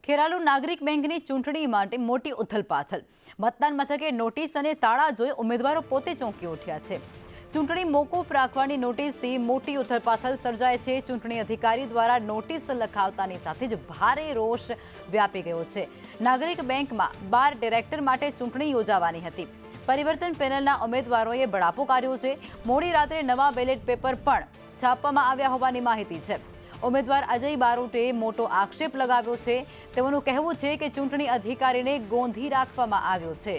ખેરાલુ નાગરિક બેંકની ચૂંટણી માટે મોટી ઉથલપાથલ. મતદાન મથકે નોટિસ અને તાળા જોઈ ઉમેદવારો પોતે ચોંકી ઉઠ્યા છે. ચૂંટણી મોકૂફ રાખવાની નોટિસથી મોટી ઉથલપાથલ સર્જાય છે. ચૂંટણી અધિકારી દ્વારા નોટિસ લખાવતાની સાથે જ ભારે રોષ વ્યાપી ગયો છે. નાગરિક બેંકમાં 12 ડિરેક્ટર માટે ચૂંટણી યોજાવાની હતી. પરિવર્તન પેનલના ઉમેદવારોએ બળાપો કર્યો છે. મોડી રાત્રે નવા બેલેટ પેપર પણ છાપવામાં આવ્યા હોવાની માહિતી છે. ઉમેદવાર અજય બારોટે મોટો આક્ષેપ લગાવ્યો છે. તેઓનું કહેવું છે કે ચૂંટણી અધિકારીને ગોંધી રાખવામાં આવ્યો છે.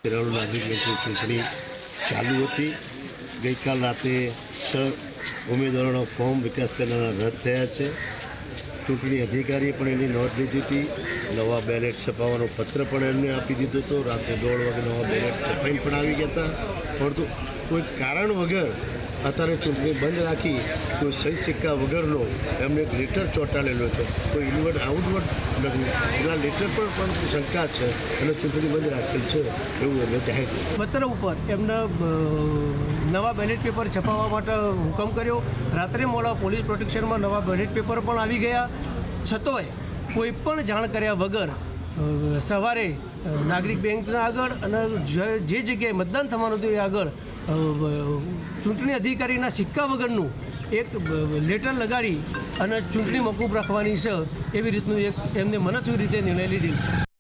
ખેરાલુ નાગરિક બેંકની ચૂંટણી ચાલુ હતી. ગઈકાલ રાતે 6 ઉમેદવારોના ફોર્મ વિકાસ પેનલના રદ થયા છે. ચૂંટણી અધિકારીએ પણ એની નોંધ લીધી હતી. નવા બેલેટ છપાવવાનો પત્ર પણ એમને આપી દીધો હતો. રાત્રે 1:30 વાગે નવા બેલેટ છપાઈને પણ આવી ગયા હતા. પરંતુ કોઈ કારણ વગર અત્યારે ચૂંટણી બંધ રાખી કોઈ સહી સિક્કા વગરનો એમને એક લેટર ચોંટાડેલો છે. કોઈ ઇનવર્ડ આઉટવર્ડ નથી. એના લેટર પર પણ શંકા છે અને ચૂંટણી બંધ રાખેલ છે એવું એમને જાહેર કર્યું. પત્ર ઉપર એમને નવા બેલેટ પેપર છપાવવા માટે હુકમ કર્યો. રાત્રે મોડા પોલીસ પ્રોટેક્શનમાં નવા બેલેટ પેપર પણ આવી ગયા. છતાંય કોઈ પણ જાણ કર્યા વગર સવારે નાગરિક બેંકના આગળ અને જે જગ્યાએ મતદાન થવાનું હતું એ આગળ ચૂંટણી અધિકારીના સિક્કા વગરનું એક લેટર લગાડી અને ચૂંટણી મોકૂફ રાખવાની છે એવી રીતનું એક એમને મનસ્વી રીતે નિર્ણય લીધેલ છે.